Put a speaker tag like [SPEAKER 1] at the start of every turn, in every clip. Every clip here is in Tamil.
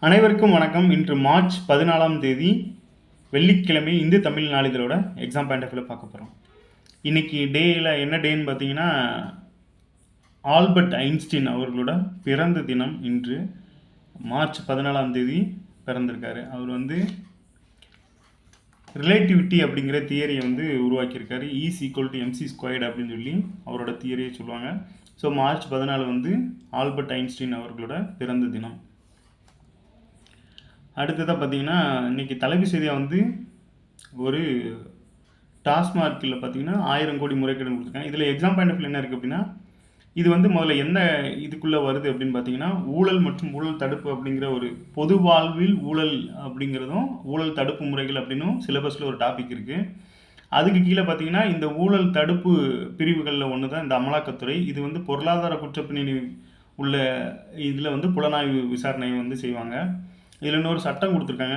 [SPEAKER 1] அனைவருக்கும் வணக்கம். இன்று மார்ச் 14ஆம் தேதி வெள்ளிக்கிழமை இந்து தமிழ் நாளிதழோட எக்ஸாம் பாயிண்ட் ஆஃப் வியூவில் பார்க்க போகிறோம். இன்றைக்கி டேயில் என்ன டேன்னு பார்த்தீங்கன்னா, ஆல்பர்ட் ஐன்ஸ்டீன் அவர்களோட பிறந்த தினம். இன்று மார்ச் 14ஆம் தேதி பிறந்திருக்காரு. அவர் ரிலேட்டிவிட்டி அப்படிங்கிற தியரியை உருவாக்கியிருக்காரு. E=mc² அப்படின்னு சொல்லி அவரோட தியரியை சொல்லுவாங்க. ஸோ மார்ச் 14 ஆல்பர்ட் ஐன்ஸ்டீன் அவர்களோட பிறந்த தினம். அடுத்ததாக பார்த்தீங்கன்னா, இன்றைக்கி தலைப்பு செய்தியாக ஒரு டாஸ்மார்க்கில் பார்த்தீங்கன்னா 1000 கோடி முறைகேடு கொடுத்துருக்காங்க. இதில் எக்ஸாம் பாயிண்ட் ஆஃப் என்ன இருக்குது அப்படின்னா, இது முதல்ல என்ன இதுக்குள்ளே வருது அப்படின்னு பார்த்தீங்கன்னா, ஊழல் மற்றும் ஊழல் தடுப்பு அப்படிங்கிற ஒரு பொது வாழ்வில் ஊழல் அப்படிங்கிறதும் ஊழல் தடுப்பு முறைகள் அப்படின்னும் சிலபஸில் ஒரு டாபிக் இருக்குது. அதுக்கு கீழே பார்த்தீங்கன்னா, இந்த ஊழல் தடுப்பு பிரிவுகளில் ஒன்று தான் இந்த அமலாக்கத்துறை. இது பொருளாதார குற்றப்பின்னணி உள்ள இதில் புலனாய்வு விசாரணையை செய்வாங்க. இதில் இன்னொரு சட்டம் கொடுத்துருக்காங்க,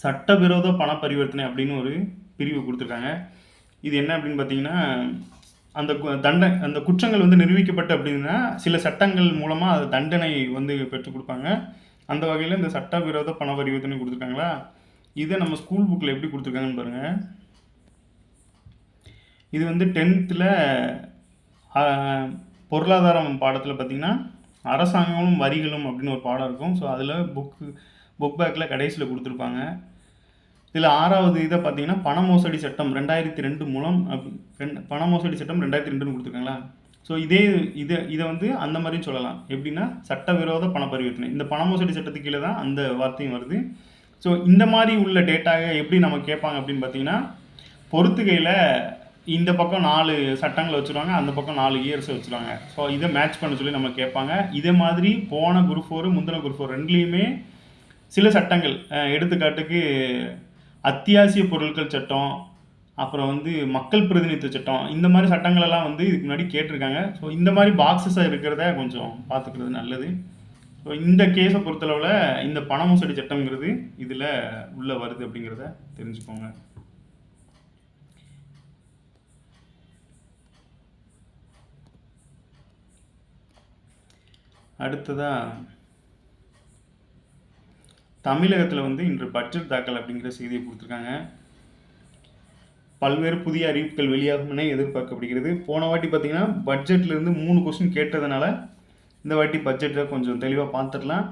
[SPEAKER 1] சட்டவிரோத பண பரிவர்த்தனை அப்படின்னு ஒரு பிரிவு கொடுத்துருக்காங்க. இது என்ன அப்படின்னு பார்த்தீங்கன்னா, அந்த குற்றங்கள் நிரூபிக்கப்பட்டு அப்படின்னா சில சட்டங்கள் மூலமாக அது தண்டனை பெற்றுக் கொடுப்பாங்க. அந்த வகையில் இந்த சட்டவிரோத பண பரிவர்த்தனை கொடுத்துருக்காங்களா. இதை நம்ம ஸ்கூல் புக்கில் எப்படி கொடுத்துருக்காங்கன்னு பாருங்கள். இது 10th பொருளாதாரம் பாடத்தில் பார்த்திங்கன்னா, அரசாங்கமும் வரிகளும் அப்படின்னு ஒரு பாடம் இருக்கும். ஸோ அதில் புக் பேக்கில் கடைசியில் கொடுத்துருப்பாங்க. இதில் 6வது இதை பார்த்தீங்கன்னா, பண மோசடி சட்டம் 2002 மூலம் பண மோசடி சட்டம் 2002 கொடுத்துருக்காங்களா. ஸோ இதை அந்த மாதிரியும் சொல்லலாம். எப்படின்னா, சட்டவிரோத பண பரிவர்த்தனை. இந்த பண மோசடி சட்டத்துக்கு கீழே தான் அந்த வார்த்தையும் வருது. ஸோ இந்த மாதிரி உள்ள டேட்டாவை எப்படி நம்ம கேட்பாங்க அப்படின்னு பார்த்தீங்கன்னா, பொறுத்துகையில் இந்த பக்கம் 4 சட்டங்களை வச்சுருவாங்க, அந்த பக்கம் 4 இயர்ஸை வச்சுருவாங்க. ஸோ இதை மேட்ச் பண்ண சொல்லி நம்ம கேட்பாங்க. இதே மாதிரி போன குரூப் 4 முந்தின குரூப் 4 ரெண்டுலேயுமே சில சட்டங்கள், எடுத்துக்காட்டுக்கு அத்தியாவசிய பொருட்கள் சட்டம், அப்புறம் மக்கள் பிரதிநிதித்துவ சட்டம், இந்த மாதிரி சட்டங்களெல்லாம் இதுக்கு முன்னாடி கேட்டிருக்காங்க. ஸோ இந்த மாதிரி பாக்ஸஸாக இருக்கிறத கொஞ்சம் பார்த்துக்கிறது நல்லது. ஸோ இந்த கேஸை பொறுத்தளவில் இந்த பண மோசடி சட்டங்கிறது இதில் உள்ளே வருது அப்படிங்கிறத தெரிஞ்சுக்கோங்க. அடுத்ததாக தமிழகத்தில் இன்று பட்ஜெட் தாக்கல் அப்படிங்கிற செய்தியை கொடுத்துருக்காங்க. பல்வேறு புதிய அறிவிப்புகள் வெளியாகும் என எதிர்பார்க்கப்படுகிறது. போன வாட்டி பார்த்தீங்கன்னா பட்ஜெட்லேருந்து 3 கொஸ்டின் கேட்டதுனால இந்த வாட்டி பட்ஜெட்டை கொஞ்சம் தெளிவாக பார்த்துடலாம்.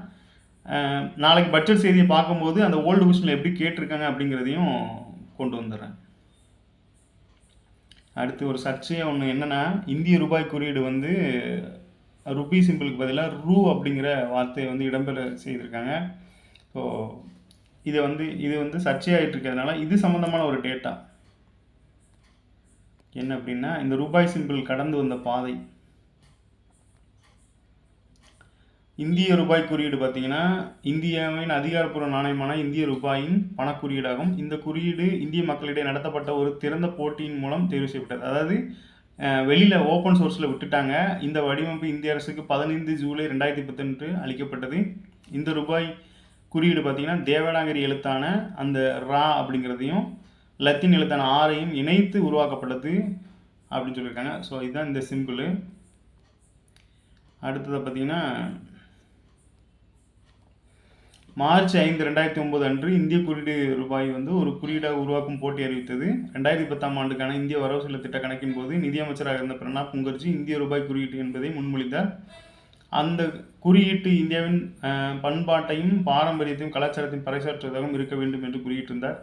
[SPEAKER 1] நாளைக்கு பட்ஜெட் செய்தியை பார்க்கும்போது அந்த ஓல்டு கொஸ்டினில் எப்படி கேட்டிருக்காங்க அப்படிங்கிறதையும் கொண்டு வந்துடுறேன். அடுத்து ஒரு சர்ச்சையாக ஒன்று என்னென்னா, இந்திய ரூபாய் குறியீடு ருபி சிம்பிளுக்கு பதிலாக ரூ அப்படிங்கிற வார்த்தையை இடம்பெற செய்திருக்காங்க. ஸோ இது சர்ச்சையாகிட்டு இருக்கிறதுனால இது சம்மந்தமான ஒரு டேட்டா என்ன அப்படின்னா, இந்த ரூபாய் சிம்பிள் கடந்து வந்த பாதை. இந்திய ரூபாய் குறியீடு பார்த்தீங்கன்னா, இந்தியாவின் அதிகாரப்பூர்வ நாணயமான இந்திய ரூபாயின் பணக்குறியீடாகும். இந்த குறியீடு இந்திய மக்களிடையே நடத்தப்பட்ட ஒரு திறந்த போட்டியின் மூலம் தேர்வு செய்யப்பட்டது. அதாவது வெளியில் ஓப்பன் சோர்ஸில் விட்டுட்டாங்க. இந்த வடிவமைப்பு இந்திய அரசுக்கு 15 ஜூலை 2018 அளிக்கப்பட்டது. இந்த ரூபாய் குறியீடு பார்த்திங்கன்னா, தேவநாகரி எழுத்தான அந்த ரா அப்படிங்கிறதையும் லத்தீன் எழுத்தான ஆரையும் இணைத்து உருவாக்கப்பட்டது அப்படின்னு சொல்லியிருக்காங்க. ஸோ இதுதான் இந்த சிம்பிள். அடுத்ததை பார்த்திங்கன்னா, மார்ச் 5, 2009 அன்று இந்திய குறியீடு ரூபாய் ஒரு குறியீடாக உருவாக்கும் போட்டி அறிவித்தது. 2010ஆம் ஆண்டுக்கான இந்திய வரவு செலவு திட்ட கணக்கின் போது நிதியமைச்சராக இருந்த பிரணாப் முகர்ஜி இந்திய ரூபாய் குறியீட்டு என்பதை முன்மொழிந்தார். அந்த குறியீட்டு இந்தியாவின் பண்பாட்டையும் பாரம்பரியத்தையும் கலாச்சாரத்தையும் பறைசாற்றுவதாகவும் இருக்க வேண்டும் என்று குறியிட்டிருந்தார்.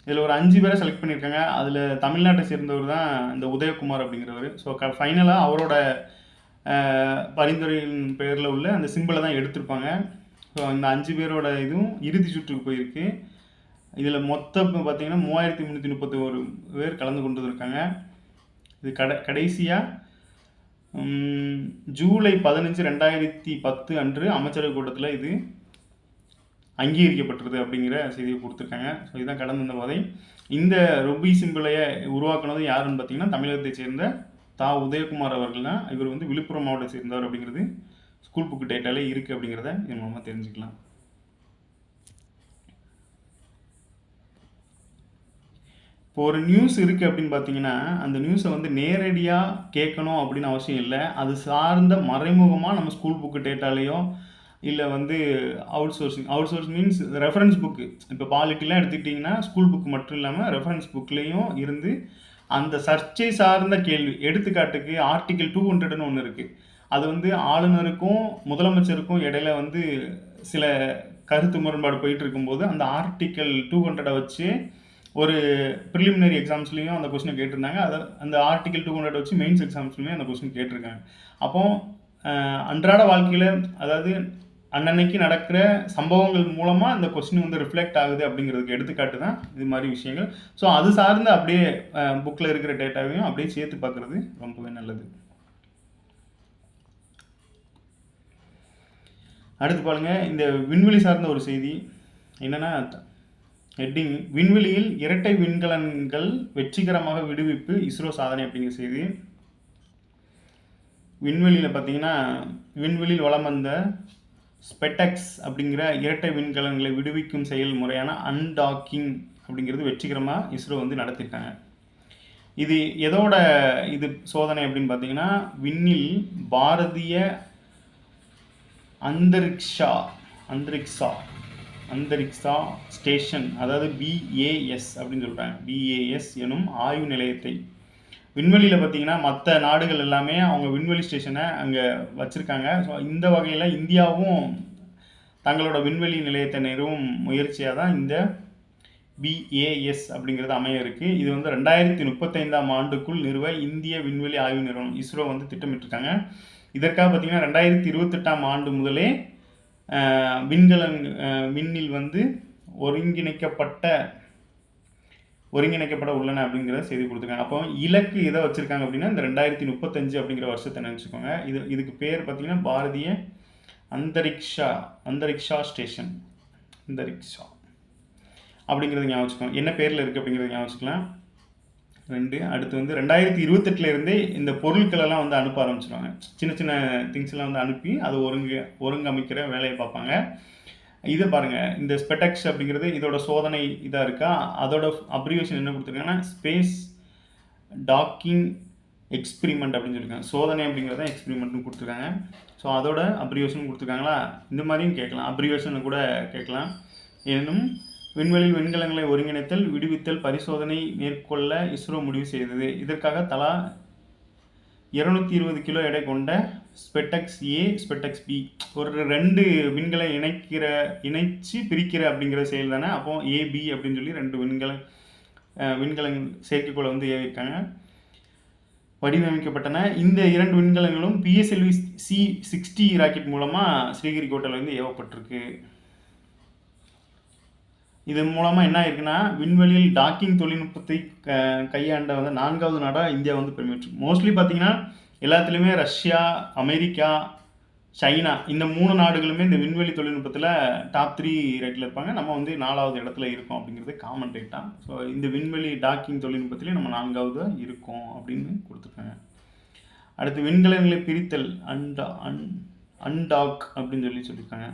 [SPEAKER 1] இதில் ஒரு 5 பேரை செலக்ட் பண்ணியிருக்காங்க. அதில் தமிழ்நாட்டை சேர்ந்தவர் தான் இந்த உதயகுமார் அப்படிங்கிறவர். ஸோ ஃபைனலாக அவரோட பரிந்துரையின் பெயரில் உள்ள அந்த சிம்பிளை தான் எடுத்திருப்பாங்க. ஸோ இந்த 5 பேரோட இதுவும் இறுதி சுற்றுக்கு போயிருக்கு. இதில் மொத்தம் பார்த்திங்கன்னா 3331 பேர் கலந்து கொண்டு இருக்காங்க. இது கடைசியாக ஜூலை 15, 2010 அன்று அமைச்சரவை கூட்டத்தில் இது அங்கீகரிக்கப்பட்டது அப்படிங்கிற செய்தியை கொடுத்துருக்காங்க. ஸோ இதுதான் கடந்த இந்த பாதை. இந்த ரூபி சிம்பிளையை உருவாக்குனது யாருன்னு பார்த்தீங்கன்னா, தமிழகத்தை சேர்ந்த உதயகுமார் அவர்கள் தான். இவர் விழுப்புரம் மாவட்டத்தை சேர்ந்தவர் அப்படிங்கிறது ஸ்கூல் புக்கு டேட்டாலே இருக்குது அப்படிங்கிறத இது மூலமாக தெரிஞ்சுக்கலாம். இப்போ ஒரு நியூஸ் இருக்குது அப்படின்னு பார்த்தீங்கன்னா, அந்த நியூஸை நேரடியாக கேட்கணும் அப்படின்னு அவசியம் இல்லை. அது சார்ந்த மறைமுகமாக நம்ம ஸ்கூல் புக்கு டேட்டாலேயோ இல்லை வந்து out source means reference book. இப்போ பாலிட்டிலாம் எடுத்துக்கிட்டிங்கன்னா ஸ்கூல் புக் மட்டும் இல்லாமல் ரெஃபரன்ஸ் புக்லேயும் இருந்து அந்த சர்ச்சை சார்ந்த கேள்வி, எடுத்துக்காட்டுக்கு ஆர்டிகிள் 200ன்னு ஒன்று இருக்குது. அது வந்து ஆளுநருக்கும் முதலமைச்சருக்கும் இடையில வந்து சில கருத்து முரண்பாடு போயிட்டு இருக்கும்போது அந்த ஆர்டிகிள் 200 வச்சு ஒரு ப்ரிலிமினரி எக்ஸாம்ஸ்லேயும் அந்த கொஸ்டினை கேட்டிருந்தாங்க. அதை அந்த ஆர்டிகிள் 200 வச்சு மெயின்ஸ் எக்ஸாம்ஸ்லையுமே அந்த கொஸ்டின் கேட்டிருக்காங்க. அப்போ அன்றாட வாழ்க்கையில், அதாவது அன்னன்னைக்கு நடக்கிற சம்பவங்கள் மூலமாக இந்த கொஸ்டின் வந்து ரிஃப்ளெக்ட் ஆகுது அப்படிங்கிறதுக்கு எடுத்துக்காட்டு தான் இது மாதிரி விஷயங்கள். ஸோ அது சார்ந்து அப்படியே புக்கில் இருக்கிற டேட்டாவையும் அப்படியே சேர்த்து பார்க்குறது ரொம்பவே நல்லது. அடுத்து பாருங்கள், இந்த விண்வெளி சார்ந்த ஒரு செய்தி என்னென்னா, ஹெட்டிங் விண்வெளியில் இரட்டை விண்கலன்கள் வெற்றிகரமாக விடுவிப்பு, இஸ்ரோ சாதனை அப்படிங்கிற செய்தி. விண்வெளியில் பார்த்தீங்கன்னா, விண்வெளியில் வலம் வந்த ஸ்பெட்டெக்ஸ் அப்படிங்கிற இரட்டை விண்கலன்களை விடுவிக்கும் செயல்முறையான அன்டாக்கிங் அப்படிங்கிறது வெற்றிகரமாக இஸ்ரோ வந்து நடத்திருக்காங்க. இது எதோட இது சோதனை அப்படின்னு பார்த்தீங்கன்னா, விண்ணில் பாரதிய அந்தரிக்ஷா ஸ்டேஷன், அதாவது BAS அப்படின்னு சொல்கிறாங்க. BAS எனும் ஆய்வு நிலையத்தை விண்வெளியில் பார்த்தீங்கன்னா மற்ற நாடுகள் எல்லாமே அவங்க விண்வெளி ஸ்டேஷனை அங்கே வச்சுருக்காங்க. ஸோ இந்த வகையில் இந்தியாவும் தங்களோட விண்வெளி நிலையத்தை நிறுவும் முயற்சியாக தான் இந்த BAS அப்படிங்கிறது அமைய இருக்குது. இது வந்து 2035ஆம் ஆண்டுக்குள் நிறுவ இந்திய விண்வெளி ஆய்வு நிறுவனம் இஸ்ரோ வந்து திட்டமிட்டிருக்காங்க. இதற்காக பார்த்தீங்கன்னா 2028ஆம் ஆண்டு முதலே விண்ணில் வந்து ஒருங்கிணைக்கப்பட உள்ளன அப்படிங்கிற செய்தி கொடுத்துருக்காங்க. அப்போ இலக்கு எதை வச்சுருக்காங்க அப்படின்னா இந்த 2035 அப்படிங்கிற வருஷத்தை நினச்சிக்கோங்க. இதுக்கு பேர் பார்த்தீங்கன்னா பாரதிய அந்தரிக்ஷா ஸ்டேஷன், அந்தரிக்ஷா அப்படிங்கிறது ஞாபகம் வச்சுக்கோங்க. என்ன பேரில் இருக்குது அப்படிங்கிறது ஞாபகம் வச்சுக்கலாம். 2 அடுத்து வந்து 2028 இந்த பொருட்களெல்லாம் வந்து அனுப்ப ஆரம்பிச்சிருவாங்க. சின்ன சின்ன திங்ஸ்லாம் வந்து அனுப்பி அதை ஒருங்கமைக்கிற வேலையை பார்ப்பாங்க. இதை பாருங்கள், இந்த ஸ்பெட்டெக்ஸ் அப்படிங்கிறது இதோட சோதனை இதாக இருக்கா, அதோட அப்ரிவேஷன் என்ன கொடுத்துருக்காங்கன்னா ஸ்பேஸ் டாக்கிங் எக்ஸ்பிரிமெண்ட் அப்படின்னு சொல்லியிருக்காங்க. சோதனை அப்படிங்கிறத எக்ஸ்பிரிமெண்ட்னு கொடுத்துருக்காங்க. ஸோ அதோட அப்ரிவேஷன் கொடுத்துருக்காங்களா, இந்த மாதிரியும் கேட்கலாம், அப்ரிவேஷன் கூட கேட்கலாம். எனும் விண்வெளியில் விண்கலங்களை ஒருங்கிணைத்தல், விடுவித்தல், பரிசோதனை மேற்கொள்ள இஸ்ரோ முடிவு செய்தது. இதற்காக தலா 220 கிலோ எடை கொண்ட ஸ்பெட்டெக்ஸ் A, ஸ்பெட்டெக்ஸ் B ஒரு 2 விண்களை இணைச்சு பிரிக்கிற அப்படிங்கிற செயல் தானே. அப்போ AB அப்படின்னு சொல்லி 2 விண்கலன் செயற்கைக்கோளை வந்து ஏவிருக்காங்க, வடிவமைக்கப்பட்டன. இந்த 2 விண்கலங்களும் PSLV C-60 ராக்கெட் மூலமாக ஸ்ரீஹரிகோட்டாவில் வந்து ஏவப்பட்டிருக்கு. இது மூலமாக என்ன ஆயிருக்குன்னா, விண்வெளியில் டாக்கிங் தொழில்நுட்பத்தை கையாண்ட வந்து 4வது நாடாக இந்தியா வந்து பெருமைச்சு. மோஸ்ட்லி பார்த்தீங்கன்னா எல்லாத்துலேயுமே ரஷ்யா, அமெரிக்கா, சைனா இந்த 3 நாடுகளுமே இந்த விண்வெளி தொழில்நுட்பத்தில் டாப் 3 ரேட்டில் இருப்பாங்க. நம்ம வந்து 4வது இடத்துல இருக்கோம் அப்படிங்கிறது காமன் ரேட்டாக. ஸோ இந்த விண்வெளி டாக்கிங் தொழில்நுட்பத்திலே நம்ம 4வது இருக்கோம் அப்படின்னு கொடுத்துருக்காங்க. அடுத்து விண்கலன்களை பிரித்தல் அன்டாக் அப்படின்னு சொல்லியிருக்காங்க.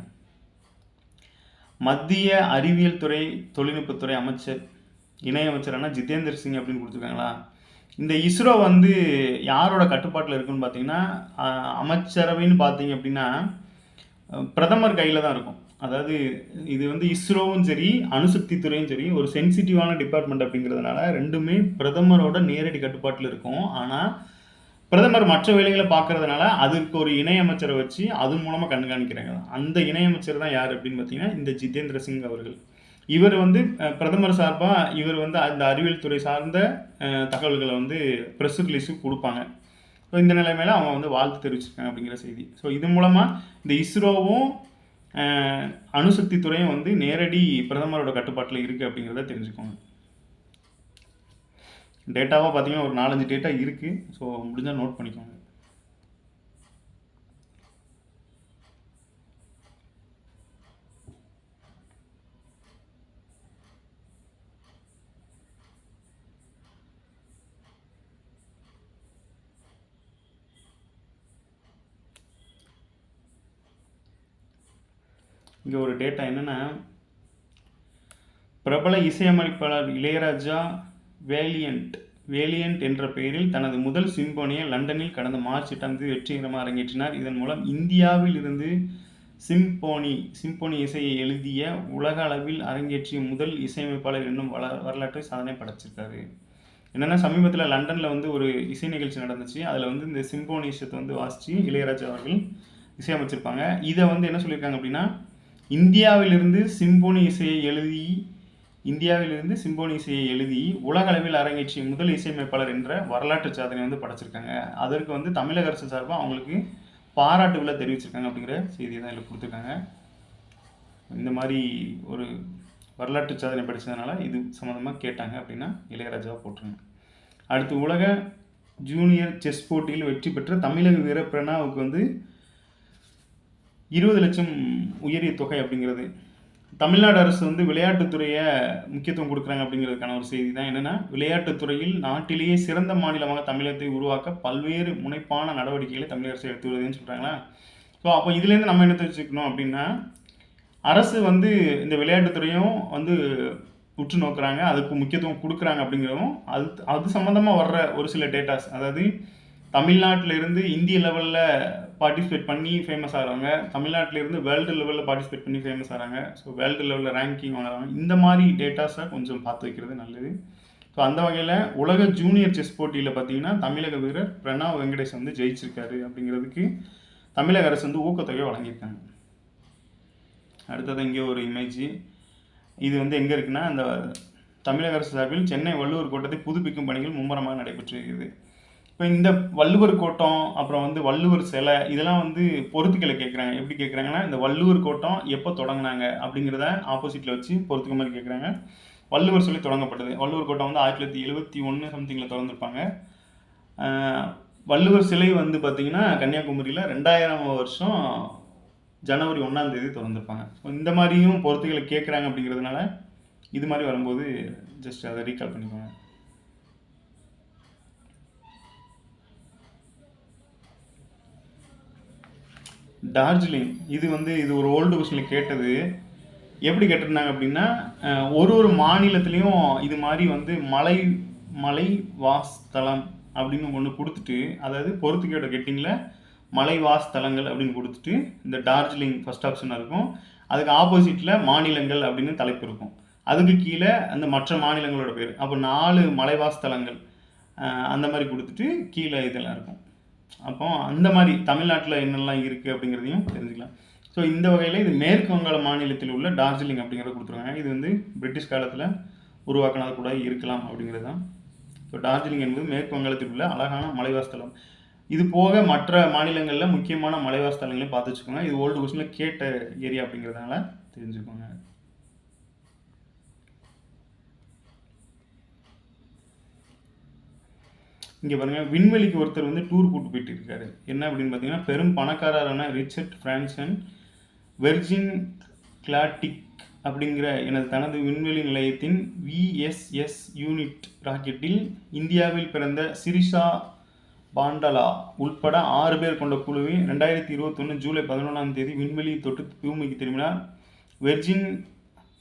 [SPEAKER 1] மத்திய அறிவியல் துறை தொழில்நுட்பத்துறை இணையமைச்சரான ஜிதேந்திர சிங் அப்படின்னு கொடுத்துருக்காங்களா. இந்த இஸ்ரோ வந்து யாரோட கட்டுப்பாட்டில் இருக்குன்னு பார்த்தீங்கன்னா, அமைச்சரவைன்னு பார்த்தீங்க அப்படின்னா பிரதமர் கையில் தான் இருக்கும். அதாவது இது வந்து இஸ்ரோவும் சரி அணுசக்தி துறையும் சரி ஒரு சென்சிட்டிவான டிபார்ட்மெண்ட் அப்படிங்கிறதுனால ரெண்டுமே பிரதமரோட நேரடி கட்டுப்பாட்டில் இருக்கும். ஆனால் பிரதமர் மற்ற வேலைகளை பார்க்கறதுனால அதுக்கு ஒரு இணையமைச்சரை வச்சு அதன் மூலமாக கண்காணிக்கிறாங்க. அந்த இணையமைச்சர் தான் யார் அப்படின்னு பார்த்தீங்கன்னா இந்த ஜிதேந்திர சிங் அவர்கள். இவர் வந்து பிரதமர் சார்பாக இவர் வந்து அந்த அறிவியல் துறை சார்ந்த தகவல்களை வந்து ப்ரெஸ் ரிலீஸுக்கு கொடுப்பாங்க. ஸோ இந்த நிலைமையில அவங்க வந்து வாழ்த்து தெரிவிச்சிருக்காங்க அப்படிங்கிற செய்தி. ஸோ இது மூலமாக இந்த இஸ்ரோவும் அணுசக்தி துறையும் வந்து நேரடி பிரதமரோட கட்டுப்பாட்டில் இருக்குது அப்படிங்கிறத தெரிஞ்சுக்கோங்க. டேட்டாவாக பார்த்தீங்கன்னா ஒரு 4-5 டேட்டா இருக்குது. ஸோ முடிஞ்சால் நோட் பண்ணிக்கோங்க. இங்கே ஒரு டேட்டா என்னென்னா, பிரபல இசையமைப்பாளர் இளையராஜா வேலியன்ட் என்ற பெயரில் தனது முதல் சிம்போனியை லண்டனில் கடந்த மார்ச் 8 வெற்றிகரமாக அரங்கேற்றினார். இதன் மூலம் இந்தியாவில் இருந்து சிம்போனி இசையை எழுதிய உலக அளவில் அரங்கேற்றிய முதல் இசையமைப்பாளர் என்னும் வரலாற்றை சாதனை படைச்சிருக்காரு. என்னென்னா சமீபத்தில் லண்டனில் வந்து ஒரு இசை நிகழ்ச்சி நடந்துச்சு. அதில் வந்து இந்த சிம்போனி இசத்தை வந்து வாசித்து இளையராஜா அவர்கள் இசையமைச்சிருப்பாங்க. இதை வந்து என்ன சொல்லியிருக்காங்க அப்படின்னா, இந்தியாவிலிருந்து சிம்போனி இசையை எழுதி உலக அளவில் அரங்கேற்றிய முதல் இசையமைப்பாளர் என்ற வரலாற்று சாதனை வந்து படைச்சிருக்காங்க. அதற்கு வந்து தமிழக அரசு சார்பாக அவங்களுக்கு பாராட்டுகளை தெரிவிச்சிருக்காங்க அப்படிங்கிற செய்தியை தான் இதில் கொடுத்துருக்காங்க. இந்த மாதிரி ஒரு வரலாற்று சாதனை படித்ததுனால இது சம்மந்தமாக கேட்டாங்க அப்படின்னா இளையராஜாவை போட்டுருங்க. அடுத்து உலக ஜூனியர் செஸ் போட்டியில் வெற்றி பெற்ற தமிழக வீரர் பிரணாவுக்கு வந்து 20 லட்சம் உயரிய தொகை அப்படிங்கிறது. தமிழ்நாடு அரசு வந்து விளையாட்டுத்துறையை முக்கியத்துவம் கொடுக்குறாங்க அப்படிங்கிறதுக்கான ஒரு செய்தி தான். என்னென்னா, விளையாட்டுத்துறையில் நாட்டிலேயே சிறந்த மாநிலமாக தமிழகத்தை உருவாக்க பல்வேறு முனைப்பான நடவடிக்கைகளை தமிழக அரசு எடுத்து வருதுன்னு சொல்கிறாங்களா. ஸோ அப்போ இதுலேருந்து நம்ம என்ன தெரிஞ்சுக்கணும் அப்படின்னா, அரசு வந்து இந்த விளையாட்டுத்துறையும் வந்து உற்று நோக்குறாங்க, அதுக்கு முக்கியத்துவம் கொடுக்குறாங்க அப்படிங்கிறதும் அது சம்மந்தமாக வர்ற ஒரு சில டேட்டாஸ், அதாவது தமிழ்நாட்டிலிருந்து இந்திய லெவலில் பார்ட்டிசிபேட் பண்ணி ஃபேமஸ் ஆகிறாங்க, தமிழ்நாட்டிலேருந்து வேர்ல்டு லெவலில் பார்ட்டிசிபேட் பண்ணி ஃபேமஸ் ஆகிறாங்க, ஸோ வேர்ல்டு லெவலில் ரேங்கிங் வாங்குறாங்க. இந்த மாதிரி டேட்டாஸை கொஞ்சம் பார்த்து வைக்கிறது நல்லது. ஸோ அந்த வகையில் உலக ஜூனியர் செஸ் போட்டியில் பார்த்தீங்கன்னா தமிழக வீரர் பிரணாவ் வெங்கடேஷ் வந்து ஜெயிச்சிருக்காரு அப்படிங்கிறதுக்கு தமிழக அரசு வந்து ஊக்கத்தொகை வழங்கியிருக்காங்க. அடுத்தது இங்கே ஒரு இமேஜ், இது வந்து எங்கே இருக்குன்னா, அந்த தமிழக அரசு சார்பில் சென்னை வள்ளுவர் கோட்டத்தை புதுப்பிக்கும் பணிகள் மும்முரமாக நடைபெற்று இருக்குது. இப்போ இந்த வள்ளுவர் கோட்டம், அப்புறம் வந்து வள்ளுவர் சிலை, இதெல்லாம் வந்து பொறுத்துக்களை கேட்குறாங்க. எப்படி கேட்குறாங்கன்னா, இந்த வள்ளுவர் கோட்டம் எப்போ தொடங்கினாங்க அப்படிங்கிறத ஆப்போசிட்டில் வச்சு பொறுத்துக்க மாதிரி கேட்குறாங்க. வள்ளுவர் சிலை தொடங்கப்பட்டது, வள்ளுவர் கோட்டம் வந்து 1971 சம்திங்கில் திறந்துருப்பாங்க. வள்ளுவர் சிலை வந்து பார்த்திங்கன்னா கன்னியாகுமரியில் 2000 வருஷம் ஜனவரி 1ஆம் தேதி திறந்துருப்பாங்க. ஸோ இந்த மாதிரியும் பொறுத்துக்களை கேட்குறாங்க அப்படிங்கிறதுனால இது மாதிரி வரும்போது ஜஸ்ட் அதை ரீகால் பண்ணிக்கோங்க. டார்ஜிலிங், இது ஒரு ஓல்டு கொஸ்டினில் கேட்டது. எப்படி கேட்டிருந்தாங்க அப்படின்னா, ஒரு மாநிலத்துலேயும் இது மாதிரி வந்து மலை வாஸ்தலம் அப்படின்னு ஒன்று கொடுத்துட்டு, அதாவது பொறுத்துக்கையோட கெட்டிங்கில் மலைவாஸ்தலங்கள் அப்படின்னு கொடுத்துட்டு இந்த டார்ஜிலிங் ஃபஸ்ட் ஆப்ஷனாக இருக்கும். அதுக்கு ஆப்போசிட்டில் மாநிலங்கள் அப்படின்னு தலைப்பு இருக்கும். அதுக்கு கீழே அந்த மற்ற மாநிலங்களோட பேர். அப்போ 4 மலைவாஸ்தலங்கள் அந்த மாதிரி கொடுத்துட்டு கீழே இதெல்லாம் இருக்கும். அப்போ அந்த மாதிரி தமிழ்நாட்டில் என்னெல்லாம் இருக்குது அப்படிங்கிறதையும் தெரிஞ்சுக்கலாம். ஸோ இந்த வகையில் இது மேற்கு வங்காள மாநிலத்தில் உள்ள டார்ஜிலிங் அப்படிங்கிறத கொடுத்துருக்காங்க. இது வந்து பிரிட்டிஷ் காலத்தில் உருவாக்கினது கூட இருக்கலாம் அப்படிங்கிறது தான். ஸோ டார்ஜிலிங் என்பது மேற்கு வங்காளத்தில் உள்ள அழகான மலைவாஸ்தலம். இது போக மற்ற மாநிலங்களில் முக்கியமான மலைவாஸ்தலங்களையும் பார்த்து வச்சுக்கோங்க. இது ஓல்டு கொஸ்டினில் கேட்ட ஏரியா அப்படிங்கிறதுனால தெரிஞ்சுக்கோங்க. இங்கே பாருங்கள், விண்வெளிக்கு ஒருத்தர் வந்து டூர் கூட்டு போயிட்டு இருக்காரு. என்ன அப்படின்னு பார்த்தீங்கன்னா, பெரும் பணக்காரரான ரிச்சர்ட் பிரான்சன் வெர்ஜின் கிளாட்டிக் அப்படிங்கிற தனது விண்வெளி நிலையத்தின் VSS யூனிட் ராக்கெட்டில் இந்தியாவில் பிறந்த சிரிஷா பாண்டலா உள்பட 6 பேர் கொண்ட குழுவை 2021 ஜூலை 11ஆம் தேதி விண்வெளியை தொட்டு பூமிக்கு திரும்பினார். வெர்ஜின்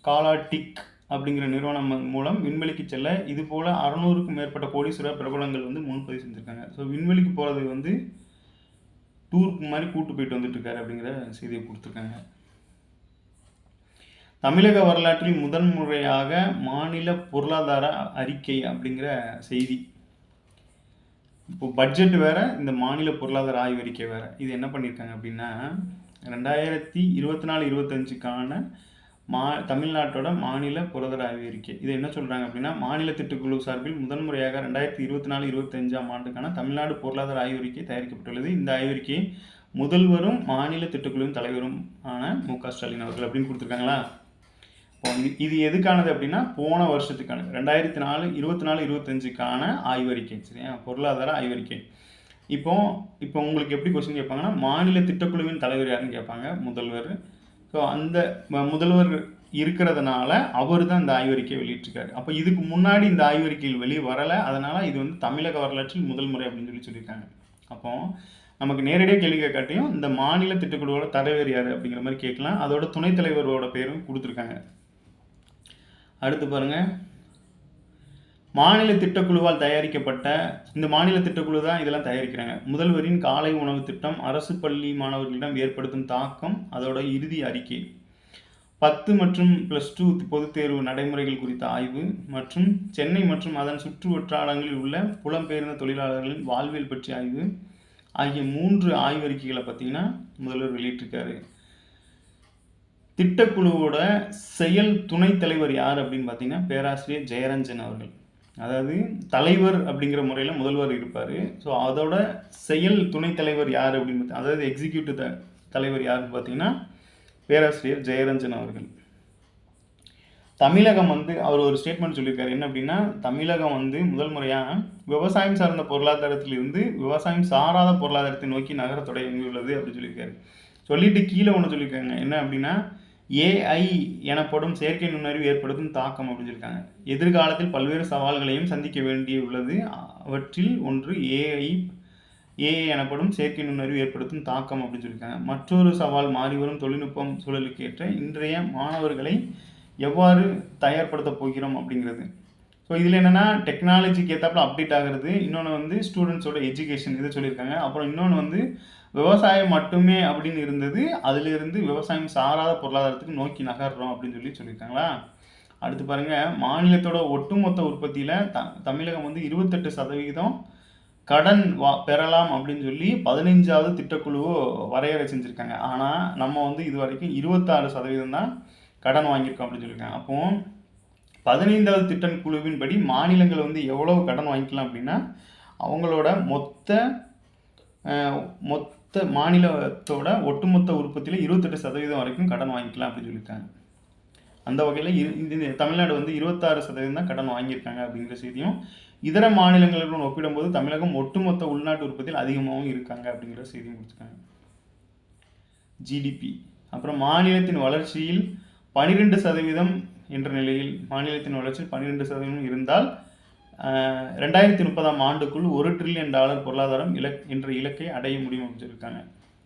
[SPEAKER 1] காலாட்டிக் அப்படிங்கிற நிறுவனம் மூலம் விண்வெளிக்கு செல்ல இதுபோல் 600க்கும் மேற்பட்ட கோடீஸ்வர பிரபலங்கள் வந்து முன்பதிவு செஞ்சுருக்காங்க. ஸோ விண்வெளிக்கு போகிறது வந்து டூருக்கு மாதிரி கூட்டு போயிட்டு வந்துட்டுருக்காரு அப்படிங்கிற செய்தியை கொடுத்துருக்காங்க. தமிழக வரலாற்றில் முதன்முறையாக மாநில பொருளாதார அறிக்கை அப்படிங்கிற செய்தி. இப்போ பட்ஜெட் வேறு, இந்த மாநில பொருளாதார ஆய்வறிக்கை வேறு. இது என்ன பண்ணியிருக்காங்க அப்படின்னா, 2024-25க்கான தமிழ்நாட்டோட மாநில பொருளாதார ஆய்வறிக்கை. இது என்ன சொல்கிறாங்க அப்படின்னா, மாநில திட்டக்குழு சார்பில் முதன்முறையாக 2024-25ஆம் ஆண்டுக்கான தமிழ்நாடு பொருளாதார ஆய்வறிக்கை தயாரிக்கப்பட்டுள்ளது. இந்த ஆய்வறிக்கை முதல்வரும் மாநில திட்டக்குழுவின் தலைவரும் ஆன மு.க. ஸ்டாலின் அவர்கள் அப்படின்னு கொடுத்துருக்காங்களா. இது எதுக்கானது அப்படின்னா, போன வருஷத்துக்கான 2024-25க்கான ஆய்வறிக்கை. சரியா, பொருளாதார ஆய்வறிக்கை. இப்போ உங்களுக்கு எப்படி கொஸ்டின் கேட்பாங்கன்னா, மாநில திட்டக்குழுவின் தலைவர் யாருன்னு கேட்பாங்க, முதல்வர். ஸோ அந்த முதல்வர் இருக்கிறதுனால அவர் தான் இந்த ஆய்வறிக்கையை வெளியிட்டிருக்காரு. அப்போ இதுக்கு முன்னாடி இந்த ஆய்வறிக்கையில் வெளியே வரலை, அதனால் இது வந்து தமிழக வரலாற்றில் முதல் முறை அப்படின்னு சொல்லியிருக்காங்க. அப்போ நமக்கு நேரடியாக கேள்வி கேட்காட்டியும் இந்த மாநில திட்டக்குழுவோட தலைவர் யார் அப்படிங்கிற மாதிரி கேட்கலாம். அதோட துணைத் தலைவரோட பேரும் கொடுத்துருக்காங்க. அடுத்து பாருங்கள், மாநில திட்டக்குழுவால் தயாரிக்கப்பட்ட இந்த மாநில திட்டக்குழு தான் இதெல்லாம் தயாரிக்கிறாங்க. முதல்வரின் காலை உணவு திட்டம், அரசு பள்ளி மாணவர்களிடம் ஏற்படுத்தும் தாக்கம், அதோட இறுதி அறிக்கை, 10 மற்றும் +2 பொதுத் தேர்வு நடைமுறைகள் குறித்த ஆய்வு மற்றும் சென்னை மற்றும் அதன் சுற்று வட்டாரங்களில் உள்ள புலம்பெயர்ந்த தொழிலாளர்களின் வாழ்வியல் பற்றிய ஆய்வு ஆகிய 3 ஆய்வறிக்கைகளை பார்த்தீங்கன்னா முதல்வர் வெளியிட்டிருக்காரு. திட்டக்குழுவோட செயல் துணைத் தலைவர் யார் அப்படின்னு பார்த்தீங்கன்னா பேராசிரியர் ஜெயரஞ்சன் அவர்கள். அதாவது தலைவர் அப்படிங்கிற முறையில் முதல்வர் இருப்பார். ஸோ அதோட செயல் துணைத் தலைவர் யார் அப்படின்னு அதாவது எக்ஸிக்யூட்டிவ் தலைவர் யாருன்னு பார்த்தீங்கன்னா பேராசிரியர் ஜெயரஞ்சன் அவர்கள். தமிழகம் அவர் ஒரு ஸ்டேட்மெண்ட் சொல்லியிருக்காரு. என்ன அப்படின்னா, தமிழகம் முதல் முறையாக விவசாயம் சார்ந்த பொருளாதாரத்திலிருந்து விவசாயம் சாராத பொருளாதாரத்தை நோக்கி நகர தொடங்கியுள்ளது அப்படின்னு சொல்லியிருக்காரு. சொல்லிட்டு கீழே ஒன்று சொல்லியிருக்காங்க. என்ன அப்படின்னா, ஏஐ எனப்படும் செயற்கை நுண்ணறிவு ஏற்படுத்தும் தாக்கம் அப்படின்னு சொல்லியிருக்காங்க. எதிர்காலத்தில் பல்வேறு சவால்களையும் சந்திக்க வேண்டியுள்ளது. அவற்றில் ஒன்று ஏஐ எனப்படும் செயற்கை நுண்ணறிவு ஏற்படுத்தும் தாக்கம் அப்படின்னு சொல்லியிருக்காங்க. மற்றொரு சவால் மாறிவரும் தொழில்நுட்பம் சூழலுக்கு ஏற்ற இன்றைய மாணவர்களை எவ்வாறு தயார்படுத்த போகிறோம் அப்படிங்கிறது. ஸோ இதில் என்னென்னா, டெக்னாலஜிக்கு ஏற்றாப்புல அப்டேட் ஆகிறது. இன்னொன்று ஸ்டூடெண்ட்ஸோட எஜுகேஷன் இதை சொல்லியிருக்காங்க. அப்புறம் இன்னொன்று விவசாயம் மட்டுமே அப்படின்னு இருந்தது, அதிலிருந்து விவசாயம் சாராத பொருளாதாரத்துக்கு நோக்கி நகர்றோம் அப்படின்னு சொல்லியிருக்காங்களா. அடுத்து பாருங்கள், மாநிலத்தோட ஒட்டுமொத்த உற்பத்தியில் தமிழகம் 28% கடன் பெறலாம் அப்படின்னு சொல்லி 15வது திட்டக்குழுவோ வரையறை செஞ்சுருக்காங்க. ஆனால் நம்ம இது வரைக்கும் 26% தான் கடன் வாங்கியிருக்கோம் அப்படின்னு சொல்லியிருக்காங்க. அப்போ 15வது திட்டக்குழுவின் படி மாநிலங்கள் எவ்வளவு கடன் வாங்கிக்கலாம் அப்படின்னா, அவங்களோட மொத்த மாநிலத்தோட ஒட்டுமொத்த உற்பத்தியில் 28% வரைக்கும் கடன் வாங்கிக்கலாம் அப்படின்னு சொல்லியிருக்காங்க. அந்த வகையில் தமிழ்நாடு 26% தான் கடன் வாங்கியிருக்காங்க அப்படிங்கிற செய்தியும், இதர மாநிலங்களுடன் ஒப்பிடும்போது தமிழகம் ஒட்டுமொத்த உள்நாட்டு உற்பத்தியில் அதிகமாகவும் இருக்காங்க அப்படிங்கிற செய்தியும் கொடுத்துருக்காங்க. ஜிடிபி, அப்புறம் மாநிலத்தின் வளர்ச்சியில் 12% என்ற நிலையில் மாநிலத்தின் வளர்ச்சியில் 12% இருந்தால் 2030ஆம் ஆண்டுக்குள் $1 ட்ரில்லியன் பொருளாதாரம் என்ற இலக்கை அடைய முடியும் அப்படின்னு சொல்லியிருக்காங்க.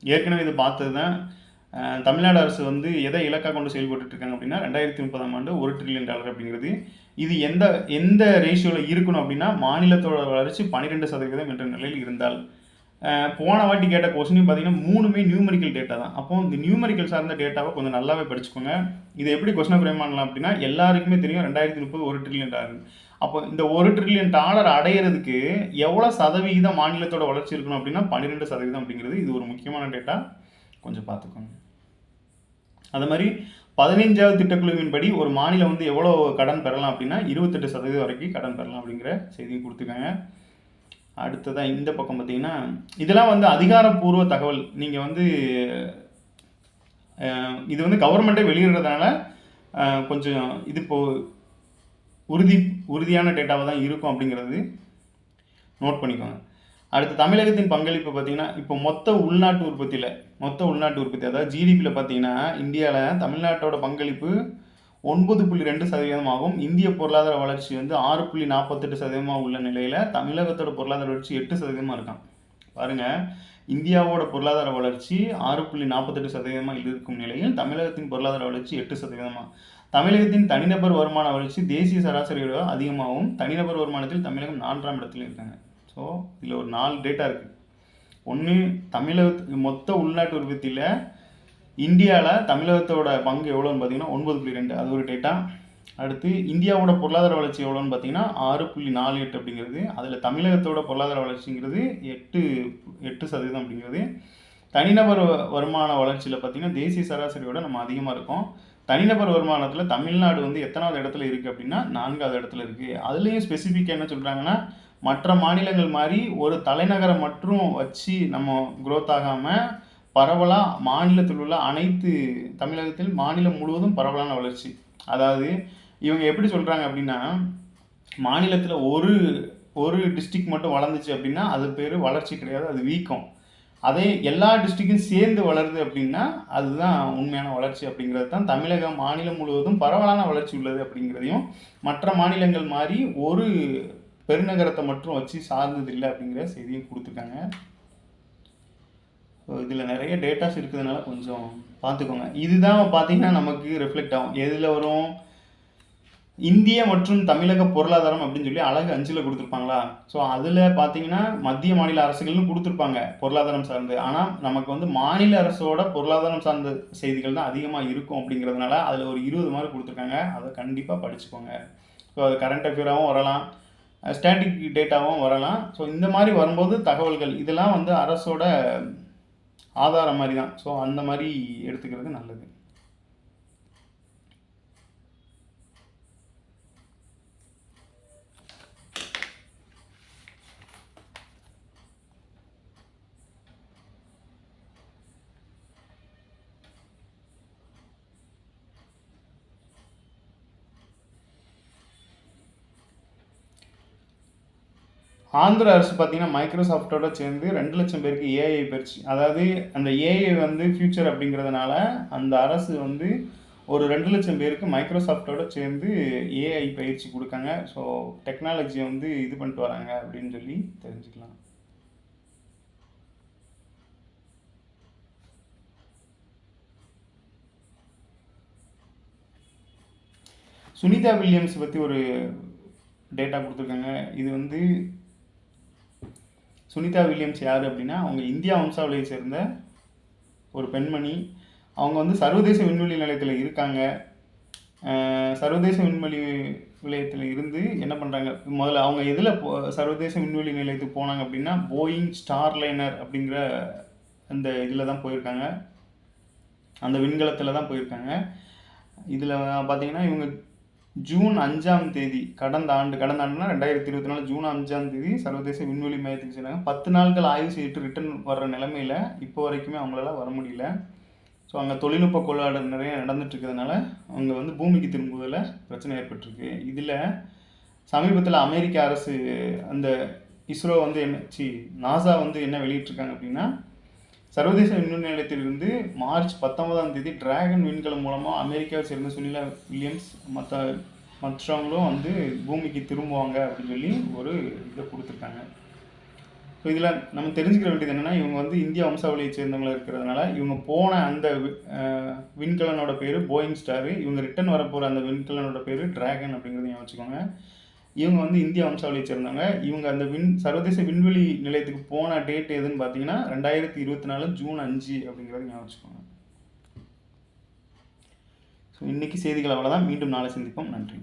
[SPEAKER 1] ஏற்கனவே இது பார்த்தது தான். தமிழ்நாடு அரசு எதை இலக்காக கொண்டு செயல்பட்டு இருக்காங்க அப்படின்னா 2030ஆம் ஆண்டு $1 ட்ரில்லியன் அப்படிங்கிறது. இது எந்த ரேஷியோவில் இருக்கணும் அப்படின்னா, மாநிலத்தோட வளர்ச்சி 12% என்ற நிலையில் இருந்தால். போன வாட்டி கேட்ட கொஸ்டின் பார்த்தீங்கன்னா 3மே நியூமரிக்கல் டேட்டா தான். அப்போ இந்த நியூமரிக்கல் சார்ந்த டேட்டாவை கொஞ்சம் நல்லாவே படிச்சுக்கோங்க. இதை எப்படி கொஸ்டினை ஃப்ரேம் பண்ணலாம் அப்படின்னா, எல்லாருக்குமே தெரியும் 2030 $1 ட்ரில்லியன். அப்போ இந்த $1 ட்ரில்லியன் அடையிறதுக்கு எவ்வளோ சதவீதம் மாநிலத்தோட வளர்ச்சி இருக்கணும் அப்படின்னா 12% அப்படிங்கிறது. இது ஒரு முக்கியமான டேட்டா, கொஞ்சம் பார்த்துக்கோங்க. அது மாதிரி 15வது திட்டக்குழுவின் படி ஒரு மாநிலம் எவ்வளோ கடன் பெறலாம் அப்படின்னா 28% வரைக்கும் கடன் பெறலாம் அப்படிங்கிற செய்தியும் கொடுத்துருக்காங்க. அடுத்ததாக இந்த பக்கம் பார்த்தீங்கன்னா, இதெல்லாம் அதிகாரப்பூர்வ தகவல். நீங்கள் இது கவர்மெண்ட்டே வெளியிடுறதுனால கொஞ்சம் இது உறுதியான டேட்டாவாக தான் இருக்கும் அப்படிங்கிறது நோட் பண்ணிக்கோங்க. அடுத்து தமிழகத்தின் பங்களிப்பு பார்த்தீங்கன்னா, இப்போ மொத்த உள்நாட்டு உற்பத்தி அதாவது ஜிடிபியில் பார்த்தீங்கன்னா, இந்தியாவில் தமிழ்நாட்டோட பங்களிப்பு 9.2% ஆகும். இந்திய பொருளாதார வளர்ச்சி 6.48% உள்ள நிலையில் தமிழகத்தோட பொருளாதார வளர்ச்சி 8% இருக்கான். பாருங்கள், இந்தியாவோட பொருளாதார வளர்ச்சி 6.48% இருக்கும் நிலையில் தமிழகத்தின் பொருளாதார வளர்ச்சி 8%. தமிழகத்தின் தனிநபர் வருமான வளர்ச்சி தேசிய சராசரியோட அதிகமாகவும், தனிநபர் வருமானத்தில் தமிழகம் 4ஆம் இடத்துல இருக்காங்க. ஸோ இதில் ஒரு 4 டேட்டா இருக்குது. ஒன்று, மொத்த உள்நாட்டு உற்பத்தியில் இந்தியாவில் தமிழகத்தோட பங்கு எவ்வளோன்னு பார்த்தீங்கன்னா 9.2, அது ஒரு டேட்டா. அடுத்து இந்தியாவோட பொருளாதார வளர்ச்சி எவ்வளோன்னு பார்த்தீங்கன்னா 6.48 அப்படிங்கிறது. அதில் தமிழகத்தோட பொருளாதார வளர்ச்சிங்கிறது 8% அப்படிங்கிறது. தனிநபர் வருமான வளர்ச்சியில் பார்த்தீங்கன்னா தேசிய சராசரியோட நம்ம அதிகமாக இருக்கோம். தனிநபர் வருமானத்தில் தமிழ்நாடு எத்தனாவது இடத்துல இருக்குது அப்படின்னா 4ஆவது இடத்துல இருக்குது. அதுலேயும் ஸ்பெசிஃபிக்காக என்ன சொல்கிறாங்கன்னா, மற்ற மாநிலங்கள் மாதிரி ஒரு தலைநகரை மட்டும் வச்சு நம்ம குரோத் ஆகாமல் பரவலாக மாநிலத்தில் உள்ள அனைத்து தமிழகத்தில் மாநிலம் முழுவதும் பரவலான வளர்ச்சி. அதாவது இவங்க எப்படி சொல்கிறாங்க அப்படின்னா, மாநிலத்தில் ஒரு டிஸ்ட்ரிக்ட் மட்டும் வளர்ந்துச்சு அப்படின்னா அது பேர் வளர்ச்சி கிடையாது, அது வீக்கம். அதே எல்லா டிஸ்ட்ரிக்டும் சேர்ந்து வளருது அப்படின்னா அதுதான் உண்மையான வளர்ச்சி அப்படிங்கிறது தான். தமிழகம் மாநிலம் முழுவதும் பரவலான வளர்ச்சி உள்ளது அப்படிங்கிறதையும், மற்ற மாநிலங்கள் மாதிரி ஒரு பெருநகரத்தை மட்டும் வச்சு சார்ந்தது இல்லை அப்படிங்கிற செய்தியும் கொடுத்துருக்காங்க. ஸோ இதில் நிறைய டேட்டாஸ் இருக்கிறதுனால கொஞ்சம் பார்த்துக்கோங்க. இதுதான் பார்த்தீங்கன்னா நமக்கு ரிஃப்ளெக்ட் ஆகும். எதில் வரும், இந்திய மற்றும் தமிழக பொருளாதாரம் அப்படின்னு சொல்லி அழகு 5ல் கொடுத்துருப்பாங்களா. ஸோ அதில் பார்த்தீங்கன்னா மத்திய மாநில அரசுகள்னு கொடுத்துருப்பாங்க பொருளாதாரம் சார்ந்து. ஆனால் நமக்கு வந்து மாநில அரசோட பொருளாதாரம் சார்ந்த செய்திகள் தான் அதிகமாக இருக்கும் அப்படிங்கிறதுனால அதில் ஒரு 20 மார்க் கொடுத்துருக்காங்க. அதை கண்டிப்பாக படிச்சுக்கோங்க. ஸோ அது கரண்ட் அஃபேராகவும் வரலாம், ஸ்டாட்டிக் டேட்டாவும் வரலாம். ஸோ இந்த மாதிரி வரும்போது தகவல்கள் இதெல்லாம் வந்து அரசோட ஆதாரம் மாதிரி தான். ஸோ அந்த மாதிரி எடுத்துக்கிறது நல்லது. ஆந்திர அரசு பார்த்தீங்கன்னா மைக்ரோசாஃப்ட்டோட சேர்ந்து 2 லட்சம் பேருக்கு ஏஐ பயிற்சி, அதாவது அந்த ஏஐ வந்து ஃபியூச்சர் அப்படிங்கிறதுனால அந்த அரசு வந்து ஒரு 2 லட்சம் பேருக்கு மைக்ரோசாஃப்ட்டோட சேர்ந்து ஏஐ பயிற்சி கொடுக்காங்க. ஸோ டெக்னாலஜியை வந்து இது பண்ணிட்டு வராங்க அப்படின்னு சொல்லி தெரிஞ்சுக்கலாம். சுனிதா வில்லியம்ஸ் பற்றி ஒரு டேட்டா கொடுத்துருக்காங்க. இது வந்து சுனிதா வில்லியம்ஸ் யார் அப்படின்னா, அவங்க இந்தியா வம்சாவளியை சேர்ந்த ஒரு பெண்மணி. அவங்க வந்து சர்வதேச விண்வெளி நிலையத்தில் இருக்காங்க. சர்வதேச விண்வெளி நிலையத்தில் இருந்து என்ன பண்ணுறாங்க, முதல்ல அவங்க எதில் சர்வதேச விண்வெளி நிலையத்துக்கு போனாங்க அப்படின்னா, போயிங் ஸ்டார்லைனர் அப்படிங்கிற அந்த இதில் தான் போயிருக்காங்க. அந்த விண்கலத்தில் தான் போயிருக்காங்க. இதில் பார்த்தீங்கன்னா இவங்க ஜூன் 5ஆம் தேதி கடந்த ஆண்டுனா 2024 ஜூன் 5ஆம் தேதி சர்வதேச விண்வெளி மையத்துக்கு சென்றாங்க. 10 நாட்கள் ஆய்வு செய்துட்டு ரிட்டர்ன் வர்ற நிலைமையில் இப்போ வரைக்குமே அவங்களால வர முடியல. ஸோ அங்கே தொழில்நுட்ப கோளாறு நிறைய நடந்துட்டு இருக்கிறதுனால அவங்க வந்து பூமிக்கு திரும்புவதில் பிரச்சனை ஏற்பட்டிருக்கு. இதில் சமீபத்தில் அமெரிக்க அரசு அந்த இஸ்ரோ வந்து நாசா வந்து என்ன வெளியிட்டிருக்காங்க அப்படின்னா, சர்வதேச விண்வெளி நிலையத்திலிருந்து மார்ச் 19ஆம் தேதி டிராகன் விண்கலம் மூலமாக அமெரிக்காவை சேர்ந்த சுனிதா வில்லியம்ஸ் மற்றவங்களும் வந்து பூமிக்கு திரும்புவாங்க அப்படின்னு சொல்லி ஒரு இதை கொடுத்துருக்காங்க. ஸோ இதில் நம்ம தெரிஞ்சுக்கிற வேண்டியது என்னென்னா, இவங்க வந்து இந்தியா வம்சாவளியை சேர்ந்தவங்களாக இருக்கிறதுனால இவங்க போன அந்த விண்கலனோட பேர் போயிங் ஸ்டாரு. இவங்க ரிட்டர்ன் வரப்போகிற அந்த விண்கலனோட பேர் டிராகன் அப்படிங்கிறதையும் வச்சுக்கோங்க. இவங்க வந்து இந்திய வம்சாவளியை சேர்ந்தவங்க. இவங்க அந்த சர்வதேச விண்வெளி நிலையத்துக்கு போன டேட் எதுன்னு பார்த்தீங்கன்னா 2024 ஜூன் 5 அப்படிங்கிறத ஞாபகம் வச்சுக்கோங்க. ஸோ இன்றைக்கி செய்திகள் அவ்வளோதான். மீண்டும் நாளை சந்திப்போம். நன்றி.